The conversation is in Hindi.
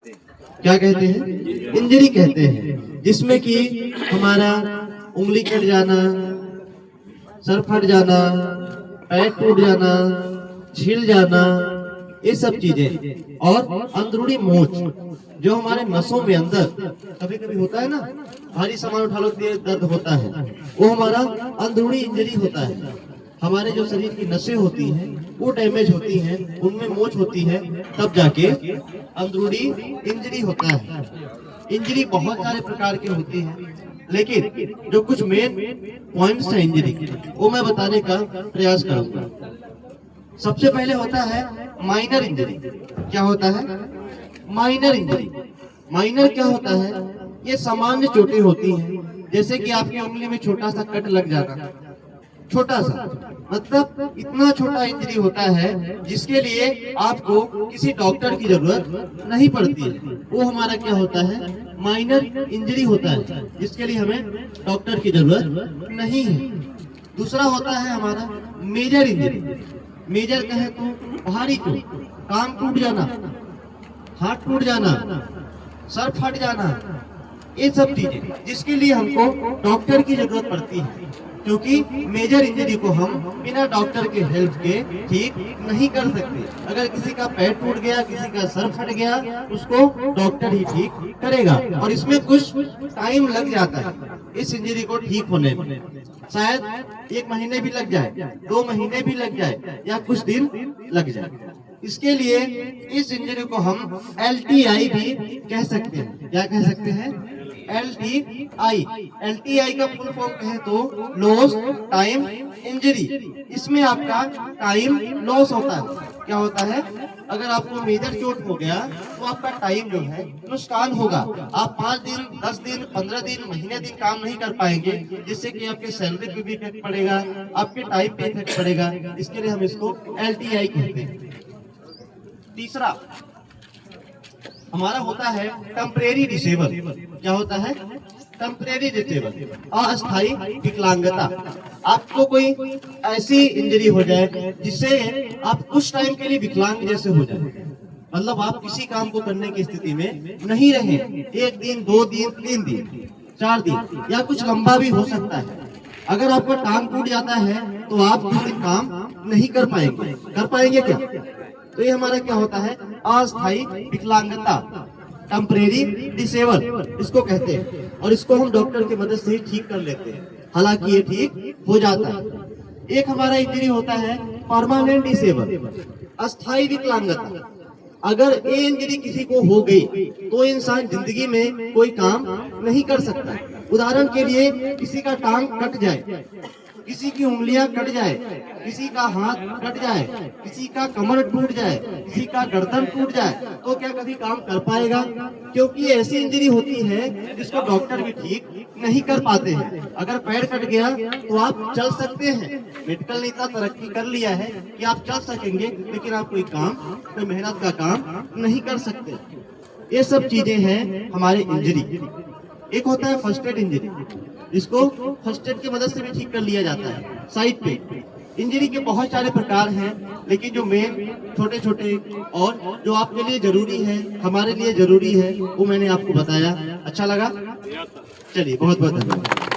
क्या कहते हैं? इंजरी कहते हैं, जिसमें कि हमारा उंगली कट जाना, सर फट जाना, पैर टूट जाना, छिल जाना, ये सब चीजें। और अंदरूनी मोच जो हमारे नसों में अंदर कभी कभी होता है ना, भारी सामान उठा लो दर्द होता है, वो हमारा अंदरूनी इंजरी होता है। हमारे जो शरीर की नसें होती हैं वो डैमेज होती हैं, उनमें मोच होती है, तब जाके अंदरूनी इंजरी होता है। इंजरी बहुत सारे प्रकार की होती है, लेकिन जो कुछ मेन पॉइंट्स हैं इंजरी वो मैं बताने का प्रयास करूंगा। सबसे पहले होता है माइनर इंजरी। क्या होता है? Minor injury. माइनर क्या होता है? ये सामान्य चोटें होती हैं, जैसे कि आपकी उंगली में छोटा सा कट लग जाना, छोटा सा, मतलब इतना छोटा इंजरी होता है जिसके लिए आपको किसी डॉक्टर की जरूरत नहीं पड़ती है। वो हमारा क्या होता है? माइनर इंजरी होता है, जिसके लिए हमें डॉक्टर की जरूरत नहीं है। दूसरा होता है हमारा मेजर इंजरी। मेजर कहे तो भारी चोट, कान टूट जाना, हाथ टूट जाना, सर फट जाना, ये सब चीजें जिसके लिए हमको डॉक्टर की जरूरत पड़ती है, क्योंकि मेजर इंजरी को हम बिना डॉक्टर के हेल्प के ठीक नहीं कर सकते। अगर किसी का पैर टूट गया, किसी का सर फट गया, उसको डॉक्टर ही ठीक करेगा, और इसमें कुछ टाइम लग जाता है इस इंजरी को ठीक होने में। शायद 1 महीने भी लग जाए, 2 महीने भी लग जाए, या कुछ दिन लग जाए। इसके लिए इस इंजरी को हम LTI भी कह सकते हैं। क्या कह सकते हैं? LTI। LTI का फुल फॉर्म कहे तो लॉस टाइम इंजरी। इसमें आपका टाइम लॉस होता है। क्या होता है? अगर आपको मेजर चोट हो गया तो आपका टाइम जो है नुकसान होगा। आप 5 दिन, 10 दिन, 15 दिन, महीने दिन काम नहीं कर पाएंगे, जिससे कि आपके सैलरी पे भी इफेक्ट पड़ेगा, आपके टाइम पे इफेक्ट पड़ेगा। इसके लिए हम इसको LTI कहते हैं। तीसरा हमारा होता है टेम्परेरी डिसेबल। क्या होता है? टेम्परेरी डिसेबल, अस्थायी विकलांगता। आपको कोई ऐसी इंजरी हो जाए जिससे आप कुछ टाइम के लिए विकलांग जैसे हो जाए, मतलब आप किसी काम को करने की स्थिति में नहीं रहे, 1 दिन, 2 दिन, 3 दिन, 4 दिन, या कुछ लंबा भी हो सकता है। अगर आपका टांग टूट जाता है तो आप कुछ दिन काम नहीं कर पाएंगे। कर पाएंगे क्या? तो ये हमारा क्या होता है? अस्थायी विकलांगता, टेम्परेरी डिसेबल इसको कहते हैं, और इसको हम डॉक्टर की मदद से ही ठीक कर लेते हैं, हालांकि ये ठीक हो जाता है। एक हमारा इंजरी होता है परमानेंट डिसेबल, अस्थायी विकलांगता। अगर ये इंजरी किसी को हो गई तो इंसान जिंदगी में कोई काम नहीं कर सकता। उदाहरण के लिए किसी का टांग कट जाए, किसी की उंगलियां कट जाए, किसी का हाथ कट जाए, किसी का कमर टूट जाए, किसी का गर्दन टूट जाए, तो क्या कभी काम कर पाएगा? क्योंकि ऐसी इंजरी होती है जिसको डॉक्टर भी ठीक नहीं कर पाते हैं। अगर पैर कट गया तो आप चल सकते हैं, मेडिकल ने इतना तरक्की कर लिया है कि आप चल सकेंगे, लेकिन आप कोई काम, कोई मेहनत का काम नहीं कर सकते। ये सब चीजें हैं हमारे इंजरी। एक होता है फर्स्ट एड इंजरी, जिसको फर्स्ट एड की मदद से भी ठीक कर लिया जाता है साइड पे। इंजरी के बहुत सारे प्रकार हैं, लेकिन जो मेन छोटे छोटे और जो आपके लिए जरूरी है, हमारे लिए जरूरी है, वो मैंने आपको बताया। अच्छा लगा? चलिए, बहुत बहुत धन्यवाद।